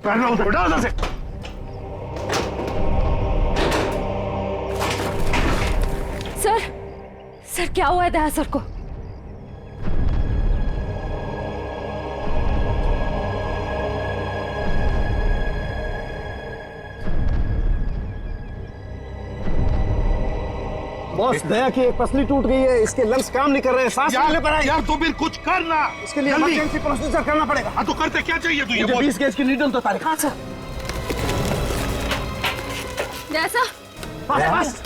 करना उधर, उठा उधर से। सर क्या हुआ है दया सर को? बॉस, दया की एक पसली टूट गई है, इसके लंग्स काम नहीं कर रहे हैं, सांस नहीं ले पा रहे हैं। यार तो फिर कुछ करना, इसके लिए इमरजेंसी प्रोसीजर करना पड़ेगा। हाँ तो करते क्या चाहिए तुझे? मुझे 20 गेज की नीडल तो तारीख। हाँ सर। जैसा बस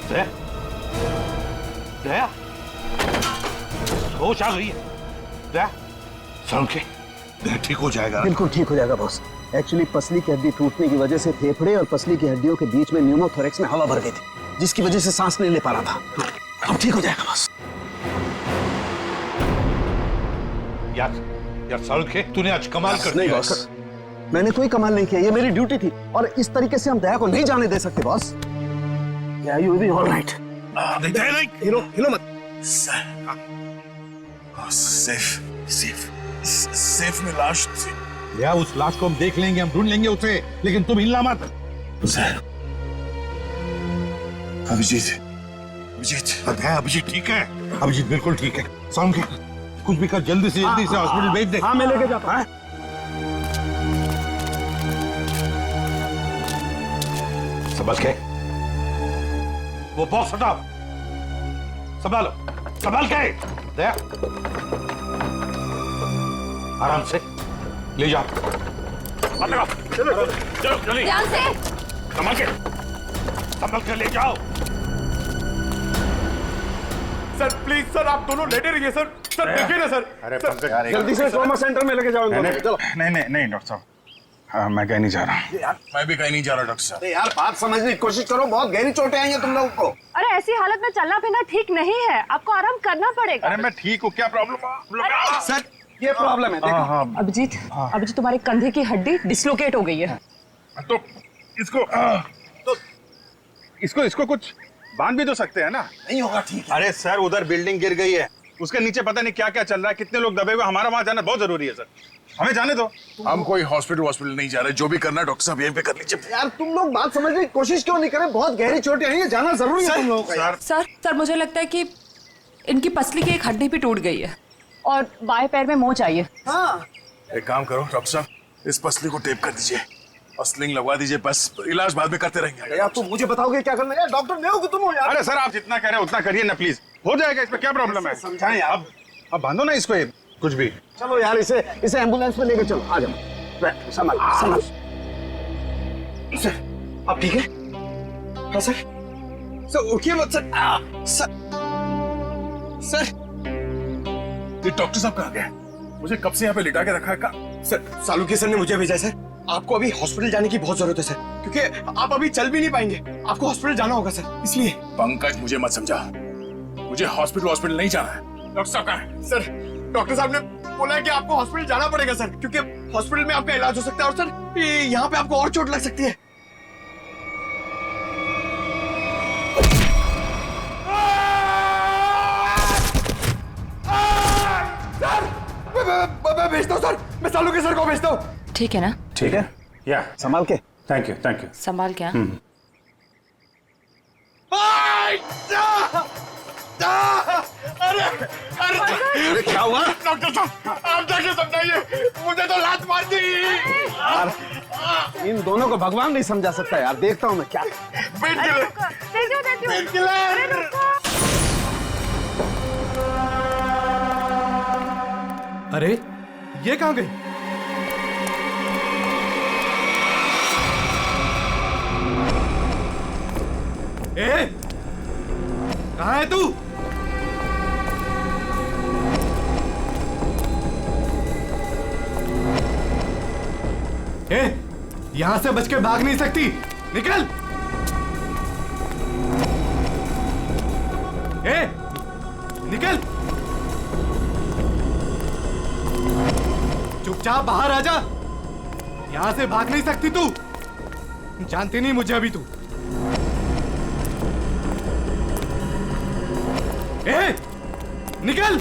दया, दया होश आ गई है। दया समझ के, दया ठीक हो जाएगा। बिल्कुल ठीक हो जाएगा बॉस। एक्चुअली पसली की हड्डी टूटने की वजह से फेफड़े और पसली की हड्डियों के बीच में न्यूमोथोरेक्स में हवा भर गई थी, जिसकी वजह से सांस नहीं ले पा रहा था। अब ठीक हो जाएगा बॉस। यार सारुण के, तूने आज कमाल कर नहीं दिया। बॉस, मैंने कोई कमाल नहीं किया, ये मेरी ड्यूटी थी और इस तरीके से हम दया को नहीं जाने दे सकते बॉस। क्या यू बी ऑलराइट? नहीं हिलो मत। सेफ में लाश थी। या उस लाश को हम देख लेंगे, हम ढूंढ लेंगे उसे, लेकिन तुम हिलना मत। अभिजीत ठीक है। अभिजीत बिल्कुल ठीक है। सारुण के, कुछ भी कर, जल्दी से हॉस्पिटल भेज दे। हाँ मैं लेके जाता हूँ। संभल के, वो बॉक्स हटाओ, संभालो, संभाल के। दया आराम से ले जाओ। मत लगाओ, चलो जल्दी, ध्यान से। संभल के ले जाओ। सर प्लीज सर, आप दोनों लेटे रहिए सर। सर देखिए ना सर। अरे सर, जल्दी से ट्रॉमा सेंटर में लेके जाओ। चलो। नहीं डॉक्टर साहब, हाँ, मैं कहीं नहीं जा रहा। मैं भी कहीं नहीं जा रहा डॉक्टर साहब। यार बात समझने की कोशिश करो, बहुत गहरी चोटें आई हैं तुम लोगों को। अरे ऐसी हालत में चलना फिरना ठीक नहीं है, आपको आराम करना पड़ेगा। अरे मैं ठीक हूँ, क्या प्रॉब्लम? सर ये प्रॉब्लम है, देखो। हाँ अभिजीत तुम्हारे कंधे की हड्डी डिसलोकेट हो गई है। तो इसको कुछ बांध भी तो सकते हैं ना? नहीं होगा, ठीक है। अरे सर, उधर बिल्डिंग गिर गई है, उसके नीचे पता नहीं क्या क्या चल रहा है, कितने लोग दबे हुए, हमारा वहां जाना बहुत जरूरी है सर, हमें जाने दो। हम कोई हॉस्पिटल नहीं जा रहे, जो भी करना है डॉक्टर साहब यहीं पे कर लीजिए। यार तुम लोग बात समझने की कोशिश क्यों नहीं करे? बहुत गहरी चोटें आई हैं, जाना जरूरी है तुम लोगों का। सर मुझे लगता है कि इनकी पसली की एक हड्डी भी टूट गई है और बाएं पैर में मोच आई है। हाँ एक काम करो डॉक्टर साहब, इस पसली को टेप कर दीजिए और स्लिंग लगवा दीजिए, बस इलाज बाद में करते रहेंगे। यार तुम मुझे बताओगे क्या करना है? यार डॉक्टर मैं हूं कि तुम हो यार? अरे सर, आप जितना कह रहे हैं उतना करिए ना प्लीज, हो जाएगा, इसमें क्या प्रॉब्लम है? समझाएं यार। अब बांधो ना इसको, कुछ भी। चलो यार, इसे एम्बुलेंस में लेके चलो। आ जाओ, बैठ, संभाल। सर अब ठीक है? हाँ सर उठिए मत सर। सर ये डॉक्टर साहब कहाँ गए? मुझे कब से यहाँ पे लिटा के रखा है का? सर सालुकी सर ने मुझे भेजा है सर। आपको अभी हॉस्पिटल जाने की बहुत जरूरत है सर, क्योंकि आप अभी चल भी नहीं पाएंगे, आपको हॉस्पिटल जाना होगा सर, इसलिए। पंकज मुझे मत समझा, मुझे हॉस्पिटल नहीं जाना है। डॉक्टर साहब कहाँ है? सर डॉक्टर साहब ने बोला है कि आपको हॉस्पिटल जाना पड़ेगा सर, क्योंकि हॉस्पिटल में आपका इलाज हो सकता है और सर यहाँ पे आपको और चोट लग सकती है। मैं भेजता हूँ सर, मैं सालुकी सर को भेजता हूँ। ठीक है ना? ठीक है, या संभाल के। Thank you. संभाल क्या? अरे क्या हुआ? डॉक्टर साहब आप जाके समझाइए, मुझे तो लात मार दी। इन दोनों को भगवान नहीं समझा सकता यार, देखता हूँ मैं क्या। पेट किलर। अरे ये कहाँ गई? ए, कहाँ है तू? ए, यहां से बच के भाग नहीं सकती, निकल। ए, निकल, चुपचाप बाहर आ जा, यहां से भाग नहीं सकती तू। जानती नहीं मुझे अभी तू। ए, निकल!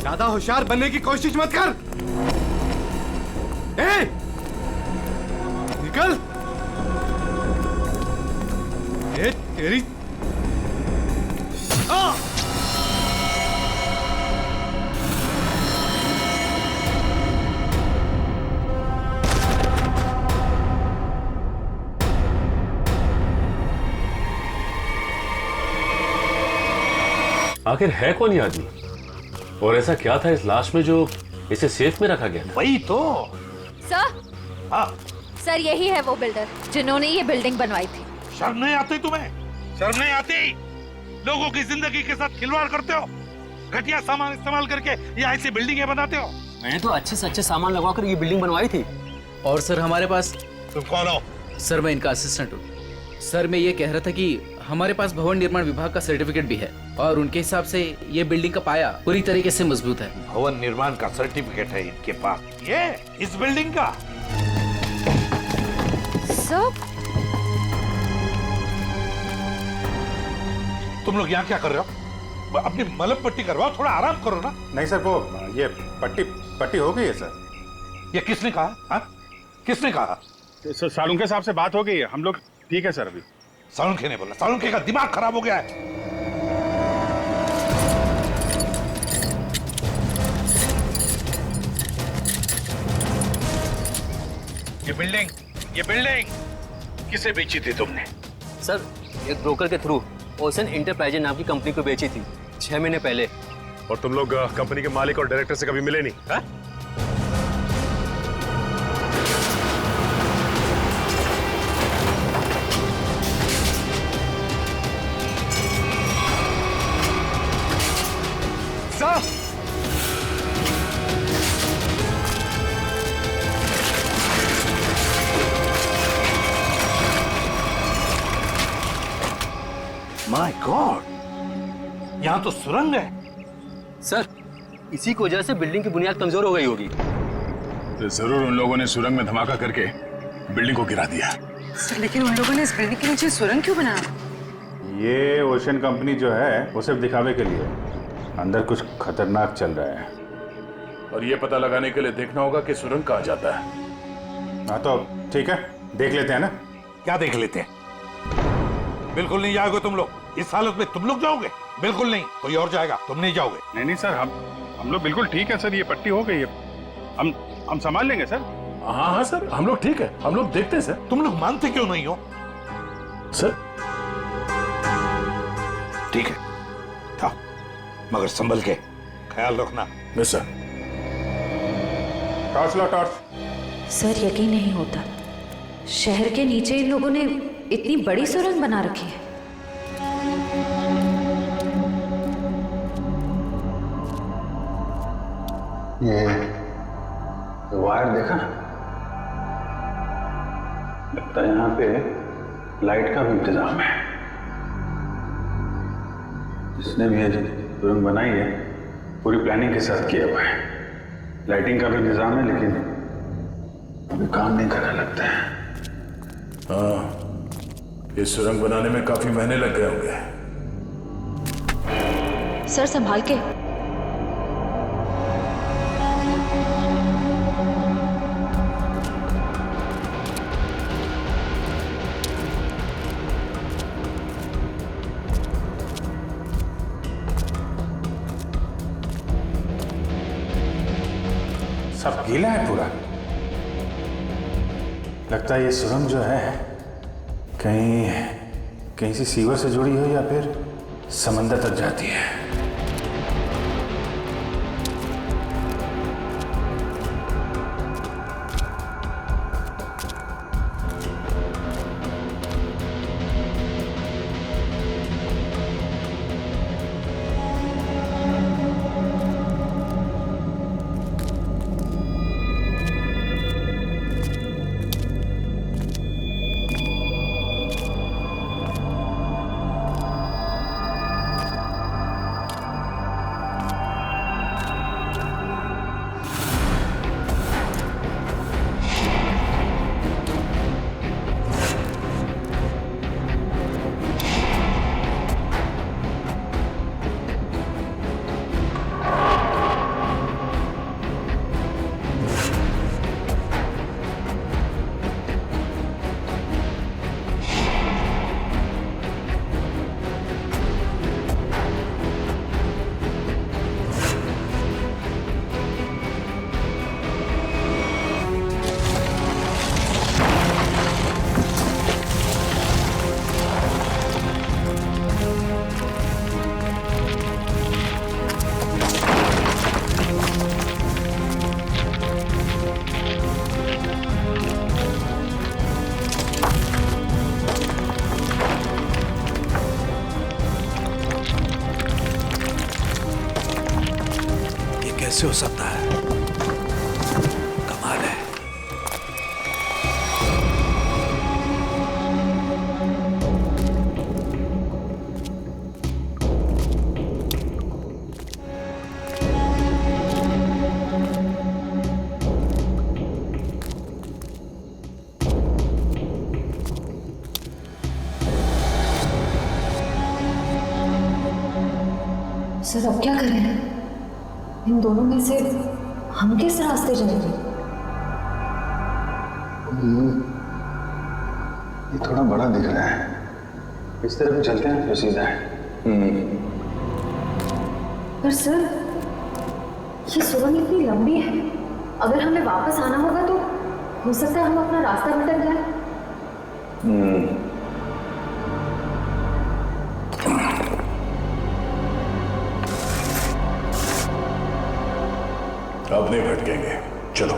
ज्यादा होशियार बनने की कोशिश मत कर। ए, निकल! ए, तेरी आखिर है कौन ये आदमी और ऐसा क्या था इस लाश में जो इसे सेफ में रखा गया था? वही तो। सर, हाँ, सर यही है वो बिल्डर जिन्होंने ये बिल्डिंग बनवाई थी। शर्म नहीं आती तुम्हें? शर्म नहीं आती? लोगों की जिंदगी के साथ खिलवाड़ करते हो, घटिया सामान इस्तेमाल करके ये ऐसी बिल्डिंगें बनाते हो। मैंने तो अच्छे से अच्छे सामान लगवाकर ये बिल्डिंग बनवाई थी। और सर हमारे पास, तुम कौन हो? सर मैं इनका असिस्टेंट हूँ। सर मैं ये कह रहा था कि हमारे पास भवन निर्माण विभाग का सर्टिफिकेट भी है और उनके हिसाब से ये बिल्डिंग का पाया पूरी तरीके से मजबूत है। भवन निर्माण का सर्टिफिकेट है इनके पास? ये इस बिल्डिंग का? सर, तुम लोग यहाँ क्या कर रहे हो? अपनी मलम पट्टी करवाओ, थोड़ा आराम करो ना। नहीं सर, वो ये पट्टी हो गई है सर। ये किसने कहा? हाँ, किसने कहा? सर सालुंके साहब से बात हो गई है, हम लोग ठीक है सर। अभी सालुंके ने बोला? सालुंके का दिमाग खराब हो गया है। ये बिल्डिंग किसे बेची थी तुमने? सर एक ब्रोकर के थ्रू ओशन इंटरप्राइजेज नाम की कंपनी को बेची थी 6 महीने पहले। और तुम लोग कंपनी के मालिक और डायरेक्टर से कभी मिले नहीं? हाँ? माय गॉड, यहाँ तो सुरंग है। सर इसी की वजह से बिल्डिंग की बुनियाद कमजोर हो गई होगी। तो जरूर उन लोगों ने सुरंग में धमाका करके बिल्डिंग को गिरा दिया। सर लेकिन उन लोगों ने इस बिल्डिंग के नीचे सुरंग क्यों बनाया? ये ओशन कंपनी जो है वो सिर्फ दिखावे के लिए, अंदर कुछ खतरनाक चल रहा है। और ये पता लगाने के लिए देखना होगा कि सुरंग कहाँ जाता है। हाँ तो ठीक है, देख लेते हैं ना। क्या देख लेते हैं? बिल्कुल नहीं जाओगे तुम लोग। इस हालत में तुम लोग जाओगे? बिल्कुल नहीं, कोई और जाएगा, तुम नहीं जाओगे। नहीं नहीं सर, हम लोग बिल्कुल ठीक है सर। ये पट्टी हो गई है, हम संभाल लेंगे सर। हाँ हाँ सर, हम लोग ठीक है, हम लोग देखते हैं सर। तुम लोग मानते क्यों नहीं हो? सर ठीक है था, मगर संभल के ख्याल रखना। Yes sir. टॉर्च लो, टॉर्च। सर यकीन नहीं होता, शहर के नीचे इन लोगों ने इतनी बड़ी सुरंग बना रखी है। ये वायर देखा ना, लगता है यहाँ पे लाइट का भी इंतजाम है। जिसने भी ये सुरंग बनाई है पूरी प्लानिंग के साथ किया हुआ है। लाइटिंग का भी इंतजाम है, लेकिन अभी काम नहीं कर रहा लगता है। हाँ, इस सुरंग बनाने में काफी महीने लग गए होंगे। सर संभाल के। सब गीला है पूरा। लगता है ये सुरंग जो है कहीं से सीवर से जुड़ी हो या फिर समंदर तक जाती है। कैसे हो सकता है? कमाल है। सर अब क्या करें? इन दोनों में से हम किस रास्ते जाएंगे? ये थोड़ा बड़ा दिख रहा है, इस तरफ चलते हैं जो सीधा है। पर सर ये सुरंग इतनी लंबी है, अगर हमें वापस आना होगा तो हो सकता है हम अपना रास्ता भटक जाए। अब नहीं भटकेंगे, चलो।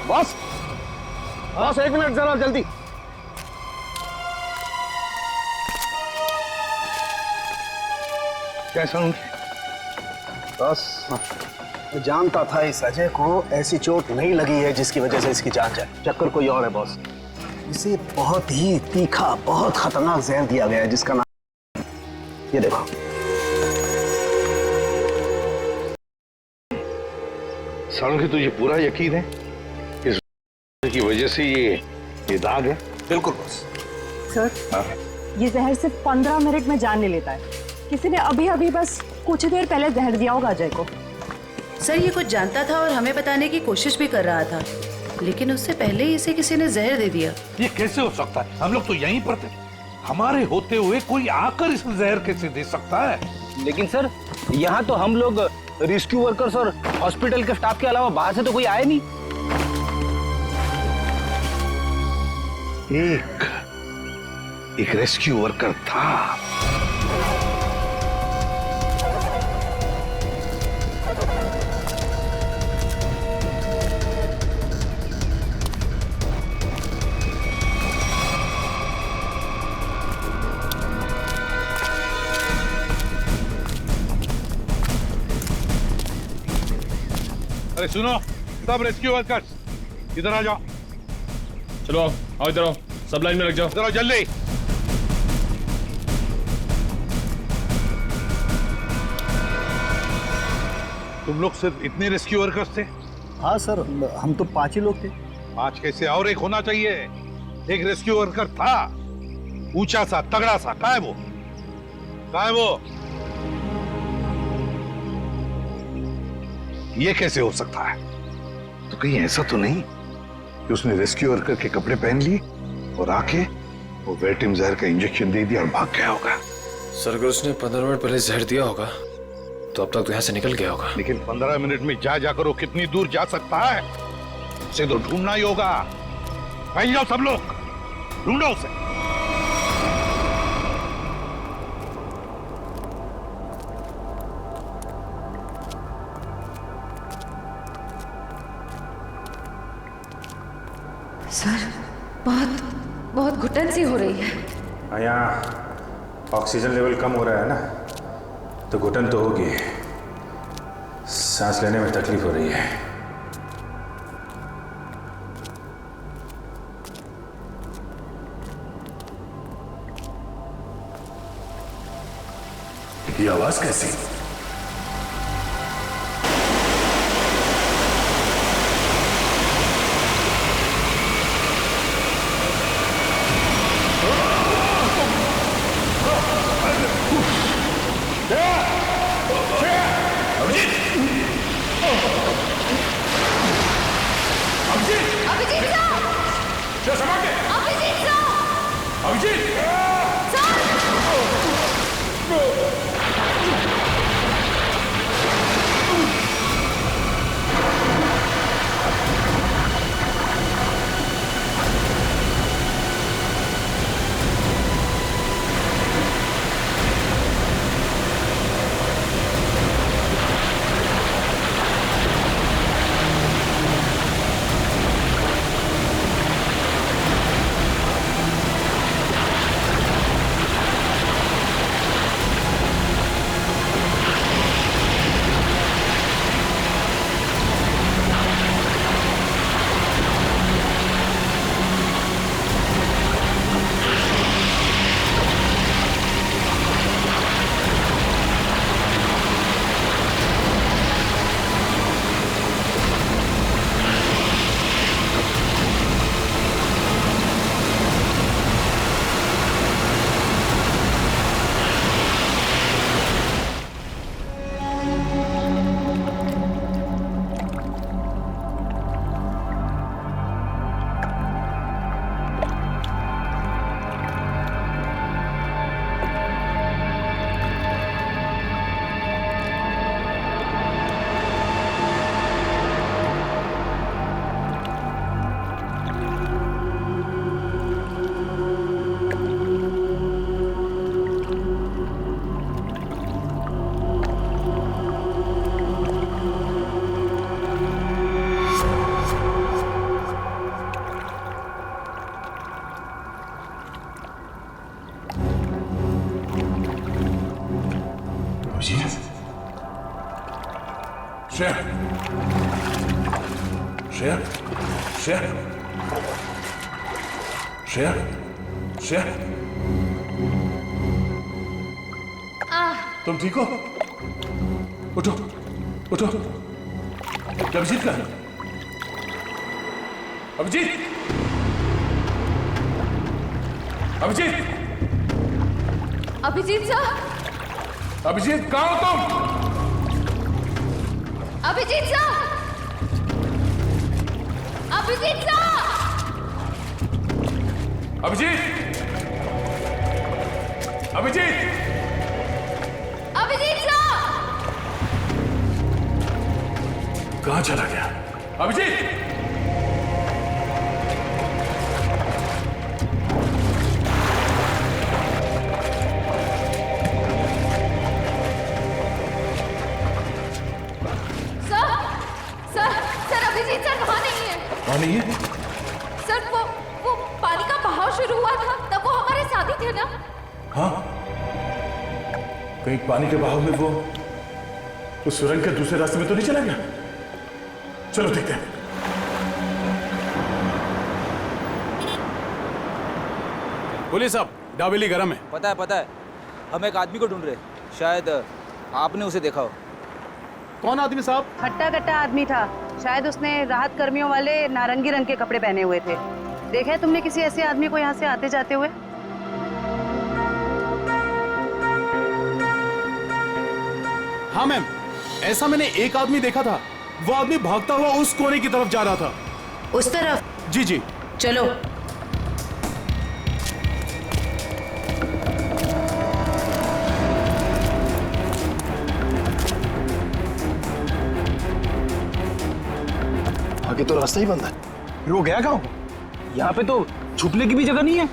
बॉस, बॉस 1 मिनट जरा जल्दी। कैसा हूँ? बस मैं जानता था इस अजय को ऐसी चोट नहीं लगी है जिसकी वजह से इसकी जान जाए। चक्कर कोई और है बॉस। इसे बहुत ही तीखा, बहुत खतरनाक जहर दिया गया है जिसका नाम, ये देखो। सालुंखी, तुझे पूरा यकीन है इस की वजह से ये दाग है? बिल्कुल बॉस। सर ये जहर सिर्फ 15 मिनट में जान ले लेता है। किसी ने अभी अभी बस कुछ देर पहले जहर दिया होगा अजय को। सर ये कुछ जानता था और हमें बताने की कोशिश भी कर रहा था, लेकिन उससे पहले ही इसे किसी ने जहर दे दिया। ये कैसे हो सकता है? हम लोग तो यहीं पर थे। हमारे होते हुए कोई आकर इस जहर कैसे दे सकता है? लेकिन सर यहाँ तो हम लोग रेस्क्यू वर्कर्स और हॉस्पिटल के स्टाफ के अलावा बाहर से तो कोई आया नहीं। एक रेस्क्यू वर्कर था। अरे सुनो सब रेस्क्यू वर्कर्स, इधर आ जाओ। चलो आओ इधर आओ, सब लाइन में लग जाओ। चलो जल्दी। तुम लोग सिर्फ इतने रेस्क्यू वर्कर्स थे? हाँ सर, हम तो 5 ही लोग थे। 5 कैसे? और एक होना चाहिए। एक रेस्क्यू वर्कर था, ऊंचा सा, तगड़ा सा। कहाँ है वो? कहाँ है वो? ये कैसे हो सकता है? तो कहीं ऐसा तो नहीं कि उसने रेस्क्यू वर्कर के कपड़े पहन लिए और आके वो वेटिम जहर का इंजेक्शन दे दिया और भाग गया होगा? सर अगर उसने 15 मिनट पहले जहर दिया होगा तो अब तक तो यहाँ से निकल गया होगा। लेकिन 15 मिनट में जाकर वो कितनी दूर जा सकता है? उसे तो ढूंढना ही होगा। पहन जाओ सब लोग, ढूंढो उसे। सर बहुत बहुत घुटन सी हो रही है। यहाँ ऑक्सीजन लेवल कम हो रहा है ना, तो घुटन तो होगी। सांस लेने में तकलीफ हो रही है। ये आवाज कैसी? श्रेया श्रेया श्रेया श्रेया श्रेया तुम ठीक हो? उठो उठो। अभिजीत का अभिजीत अभिजीत अभिजीत सर, अभिजीत कहाँ हो तुम? Abhijeet sir, Abhijeet sir, Abhijeet Abhijeet Abhijeet sir, कहाँ चला गया अभिजीत? सर अभिजीत सर वहाँ नहीं है। वहाँ नहीं है? सर वो पानी का बहाव शुरू हुआ था तब वो हमारे साथ ही थे ना। हाँ, कहीं पानी के बहाव में वो उस सुरंग के दूसरे रास्ते में तो नहीं चला गया? चलो देखते हैं। पुलिस साहब, डाबेली गरम है। पता है, हम एक आदमी को ढूंढ रहे, शायद आपने उसे देखा हो। कौन आदमी साहब? हट्टा कट्टा आदमी था, शायद उसने राहत कर्मियों वाले नारंगी रंग के कपड़े पहने हुए थे। देखा है तुमने किसी ऐसे आदमी को यहाँ से आते जाते हुए? हाँ मैम, ऐसा मैंने एक आदमी देखा था। वो आदमी भागता हुआ उस कोने की तरफ जा रहा था। उस तरफ? जी जी। चलो। आगे तो रास्ता ही बंद है। फिर वो गया कहाँ? यहाँ पे तो छुपने की भी जगह नहीं है।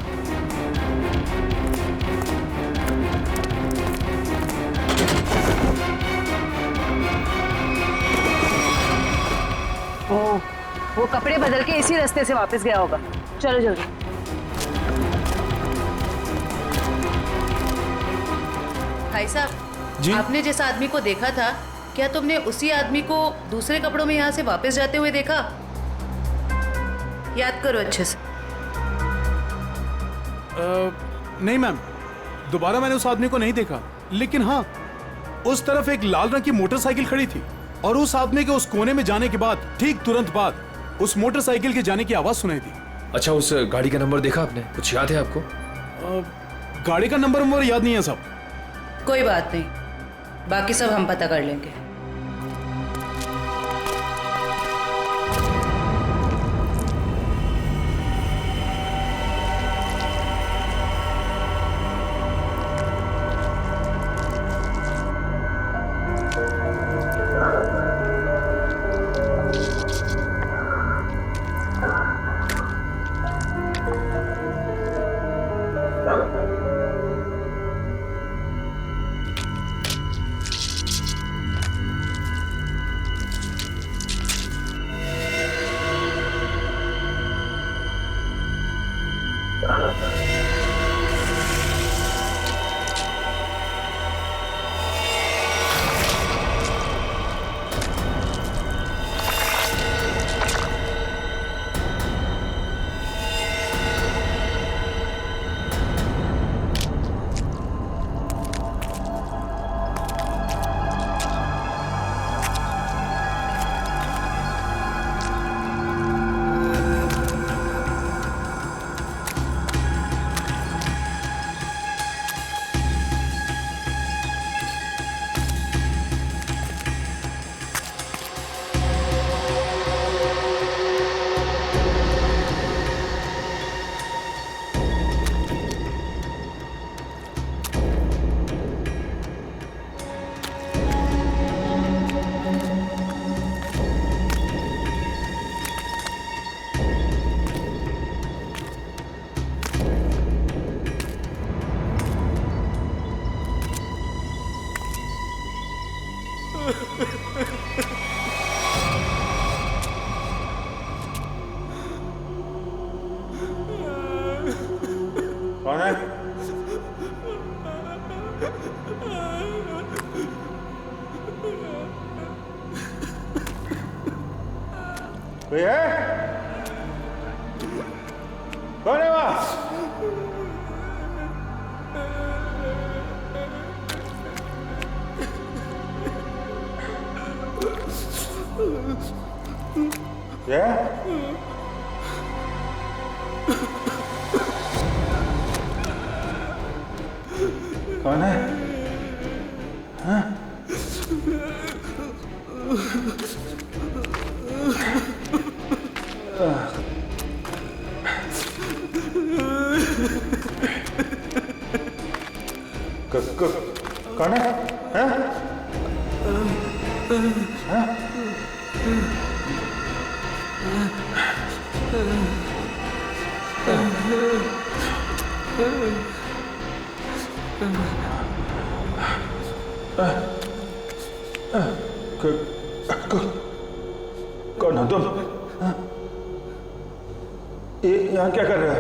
वो कपड़े बदल के इसी रास्ते से वापस गया होगा। चलो जल्दी। भाई साहब, आपने जिस आदमी को देखा था, क्या तुमने उसी आदमी को दूसरे कपड़ों में यहाँ से वापस जाते हुए देखा? याद करो अच्छे से। नहीं मैम, दोबारा मैंने उस आदमी को नहीं देखा, लेकिन हाँ, उस तरफ एक लाल रंग की मोटरसाइकिल खड़ी थी और उस आदमी के उस कोने में जाने के बाद ठीक तुरंत बाद उस मोटरसाइकिल के जाने की आवाज सुनाई दी। अच्छा, उस गाड़ी का नंबर देखा आपने? कुछ याद है आपको? गाड़ी का नंबर याद नहीं है साहब। कोई बात नहीं, बाकी सब हम पता कर लेंगे। कौन है? कोई है? कौन है वहां? क्या? कौन है? हाँ? कौन है? हाँ? हाँ? कौन हो तुम? ये यहाँ क्या कर रहे हो?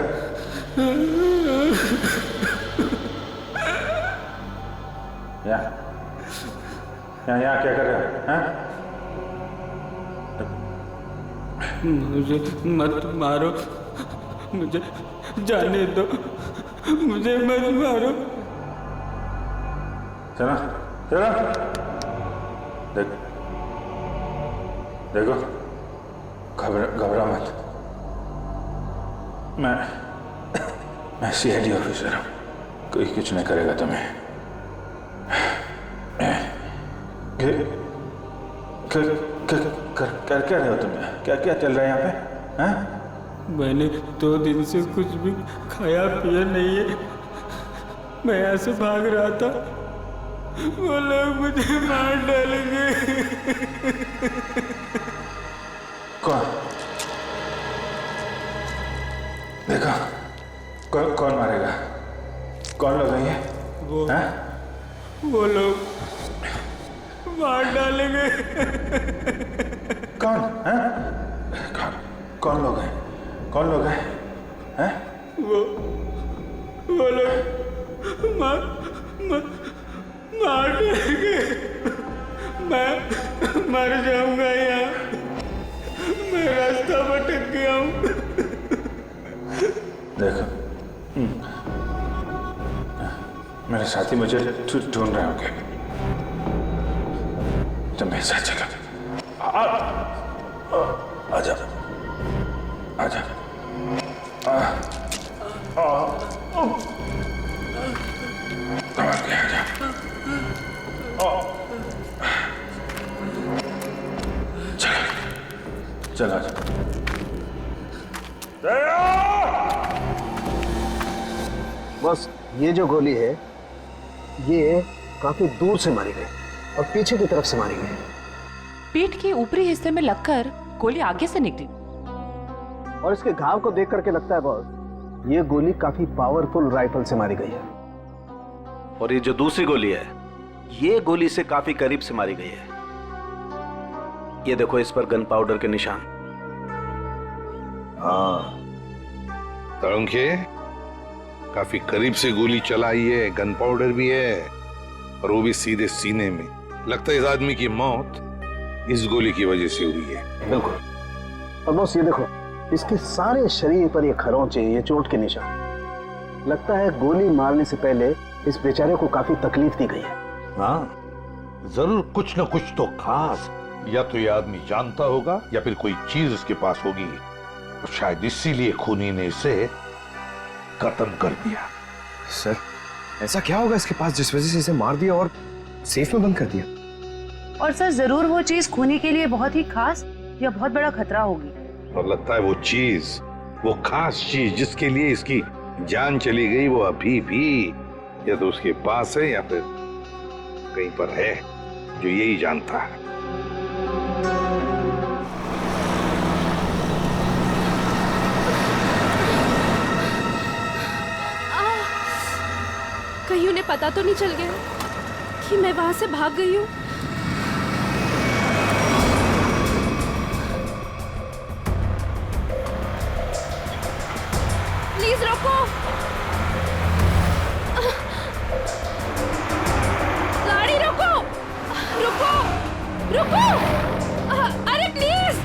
यहाँ क्या कर रहे हो? हाँ? मुझे मत मारो, मुझे जाने दो, मुझे मत मारो। चलो चलो, देखो घबरा मत। मैं सीआईडी ऑफिसर हूँ, कोई कुछ नहीं करेगा तुम्हें। कर क्या रहे हो तुम? क्या क्या चल रहा है यहाँ पे? हाँ? मैंने 2 दिन से कुछ भी खाया पिया नहीं है। मैं यहाँ से भाग रहा था, वो लोग मुझे मार डालेंगे। कौन? देखा कौन मारेगा? कौन लोग हैं ये? वो लोग मार डालेंगे। कौन? कौन लोग हैं? कौन लोग हैं? हैं? वो लोग मार देंगे। मैं मर जाऊंगा यहाँ, मैं रास्ता भटक गया हूँ। देखो मेरे साथी मुझे ढूंढ रहे होंगे, तुम मेरे साथ चलो। आजा आजा। चलो चलो। बस ये जो गोली है ये काफी दूर से मारी गई और पीछे की तरफ से मारी गई। पीठ के ऊपरी हिस्से में लगकर गोली आगे से निकली। और इसके घाव को देख करके लगता है बॉस, ये गोली काफी पावरफुल राइफल से मारी गई है। और ये जो दूसरी गोली है, ये गोली से काफी करीब से मारी गई है। ये देखो इस पर गन पाउडर के निशान। हाँ तड़ंके, काफी करीब से गोली चलाई है, गन पाउडर भी है, और वो भी सीधे सीने में। लगता है इस आदमी की मौत इस गोली की वजह से हुई है। बिल्कुल। और बॉस ये देखो, इसके सारे शरीर पर ये खरोंचे, ये चोट के निशान। लगता है गोली मारने से पहले इस बेचारे को काफी तकलीफ दी गई है। हाँ जरूर कुछ न कुछ तो खास, या तो ये आदमी जानता होगा या फिर कोई चीज इसके पास होगी, तो शायद इसीलिए खूनी ने इसे खत्म कर दिया। सर ऐसा क्या होगा इसके पास जिस वजह से इसे मार दिया और सेफ में बंद कर दिया? और सर जरूर वो चीज खूनी के लिए बहुत ही खास या बहुत बड़ा खतरा होगी। और लगता है वो चीज, वो खास चीज जिसके लिए इसकी जान चली गई, वो अभी भी या तो उसके पास है या फिर कहीं पर है, जो यही जानता है। कहीं उन्हें पता तो नहीं चल गया कि मैं वहां से भाग गई हूँ? प्लीज रोको, गाड़ी रोको, रुको रुको, अरे प्लीज।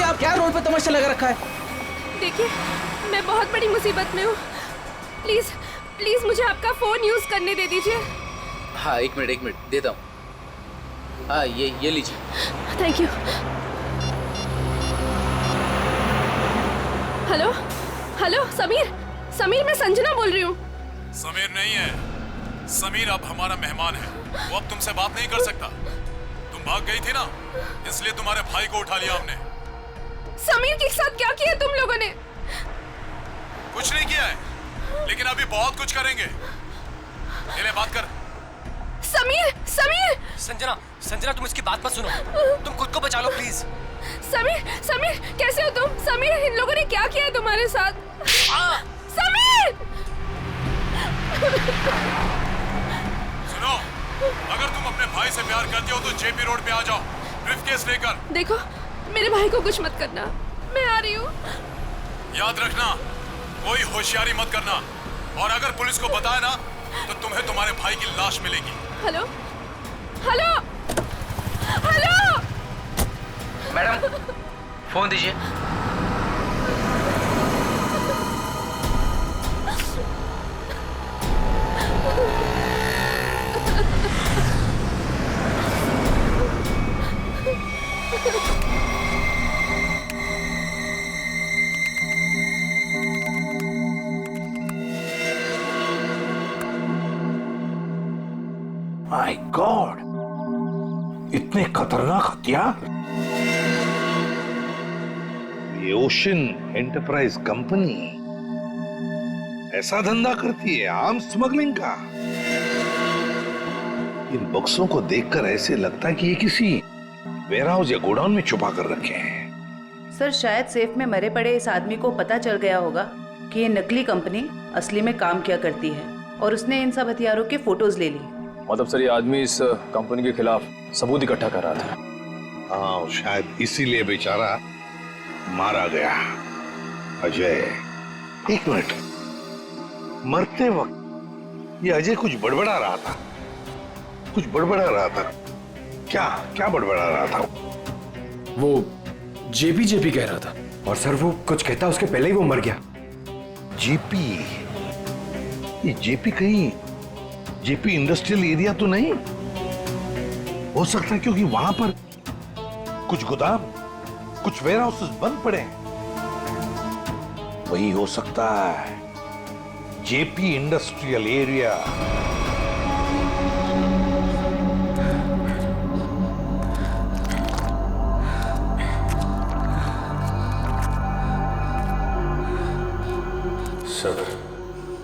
साहब क्या रोड पे तमाशा लगा रखा है? देखिए, मैं बहुत बड़ी मुसीबत में हूँ। प्लीज प्लीज मुझे आपका फोन यूज करने दे दीजिए। हाँ एक मिनट देता हूँ। हाँ ये लीजिए। Thank you. Hello hello Sameer मैं संजना बोल रही हूँ। समीर नहीं है, समीर अब हमारा मेहमान है। वो अब तुमसे बात नहीं कर सकता। तुम भाग गई थी ना, इसलिए तुम्हारे भाई को उठा लिया हमने। समीर के साथ क्या किया तुम लोगों ने? कुछ नहीं किया है, लेकिन अभी बहुत कुछ करेंगे। ले बात कर। समीर संजना तुम इसकी बात मत सुनो, तुम खुद को बचा लो प्लीज। समीर कैसे हो तुम? समीर, इन लोगों ने क्या किया है तुम्हारे साथ? समीर! सुनो, अगर तुम अपने भाई से प्यार करते हो तो जेपी रोड पे आ जाओ, ब्रीफकेस लेकर। देखो, मेरे भाई को कुछ मत करना, मैं आ रही हूँ। याद रखना, कोई होशियारी मत करना, और अगर पुलिस को बताया ना तो तुम्हें तुम्हारे भाई की लाश मिलेगी। हेलो मैडम फोन दीजिए। माय गॉड, इतने खतरनाक हथियार। ये ओशन एंटरप्राइज कंपनी ऐसा धंधा करती है, आर्म्स स्मगलिंग का। इन बक्सों को देखकर ऐसे लगता है कि ये किसी वेयरहाउस या गोडाउन में छुपा कर रखे हैं। सर शायद सेफ में मरे पड़े इस आदमी को पता चल गया होगा कि ये नकली कंपनी असली में काम किया करती है, और उसने इन सब हथियारों के फोटोज ले ली। मतलब सर ये आदमी इस कंपनी के खिलाफ सबूत इकट्ठा कर रहा था। हाँ, शायद इसीलिए बेचारा मारा गया। अजय, एक मिनट, मरते वक्त ये अजय कुछ बड़बड़ा रहा था, क्या बड़बड़ा रहा था? वो जेपी कह रहा था। और सर वो कुछ कहता उसके पहले ही वो मर गया। जेपी? ये जेपी कहीं जेपी इंडस्ट्रियल एरिया तो नहीं हो सकता, क्योंकि वहां पर कुछ गोदाम, कुछ वेयरहाउसेस बंद पड़े हैं। वही हो सकता है, जेपी इंडस्ट्रियल एरिया।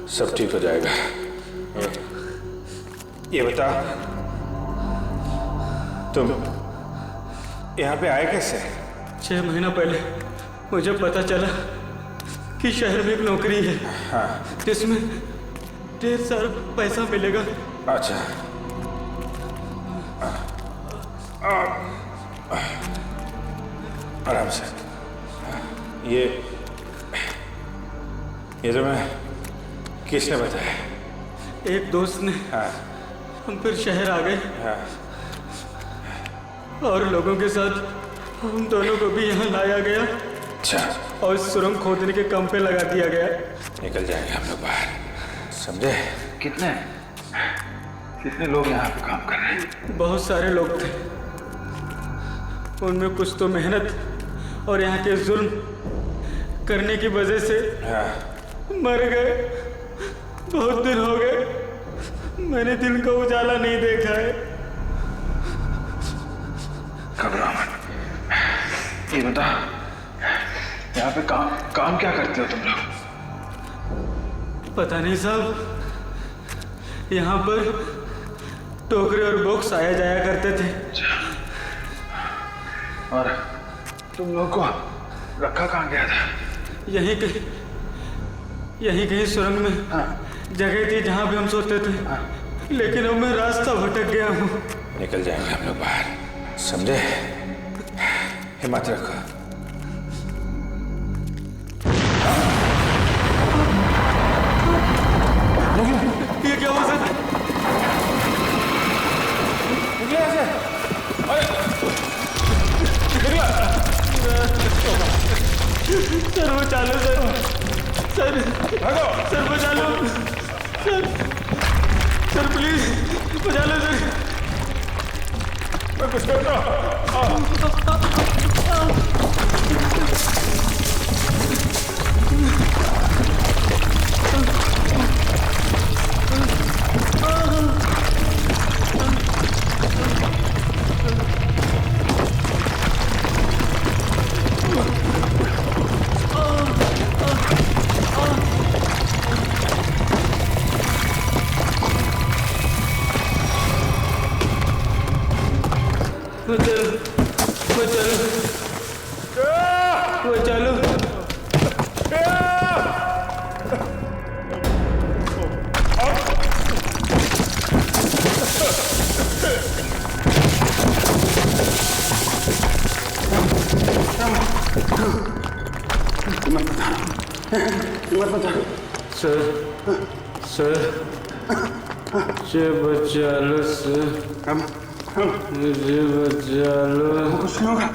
सब ठीक हो जाएगा। ये बता, तुम यहाँ पे आए कैसे? 6 महीना पहले मुझे पता चला कि शहर में एक नौकरी है, हाँ, जिसमें ढेर सारा पैसा मिलेगा। अच्छा, आराम से। ये तो मैं किसने बताया? एक दोस्त ने। हाँ। हम फिर शहर आ गए। हाँ। और लोगों के साथ हम दोनों को भी यहाँ लाया गया। अच्छा। और सुरंग खोदने के काम पे लगा दिया गया। निकल जाएंगे हम लोग बाहर, समझे? कितने लोग यहाँ पे काम कर रहे हैं? बहुत सारे लोग थे, उनमें कुछ तो मेहनत और यहाँ के जुल्म करने की वजह से मर गए। बहुत दिन हो गए मैंने दिन का उजाला नहीं देखा है। घबरा मत। ये बता, यहाँ पे काम क्या करते हो तुम लोग? पता नहीं साहब, यहाँ पर टोकरे और बॉक्स आया जाया करते थे। और तुम लोग को रखा कहाँ गया था? यहीं कहीं सुरंग में जगह थी जहाँ पे हम सोते थे, लेकिन अब मैं रास्ता भटक गया हूँ। निकल जाएंगे हम लोग बाहर, समझे? हिम्मत रखो। ये क्या हुआ सर? निकले ऐसे? अरे निकला। सर बचा लो सर, सर प्लीज बचा लो सर। मैं कुछ करता सर सर मुझे बचा लो सर, मुझे बचा लो। कुछ नहीं होगा।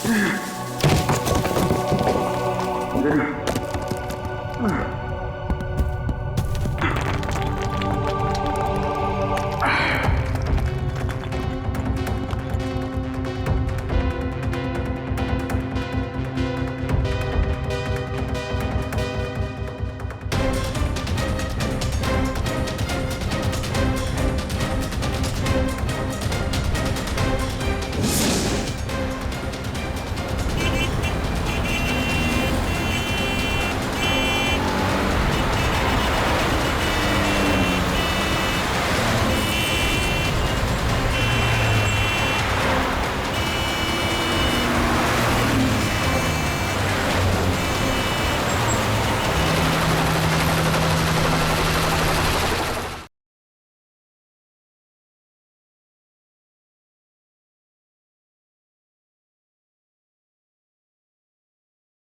Yeah.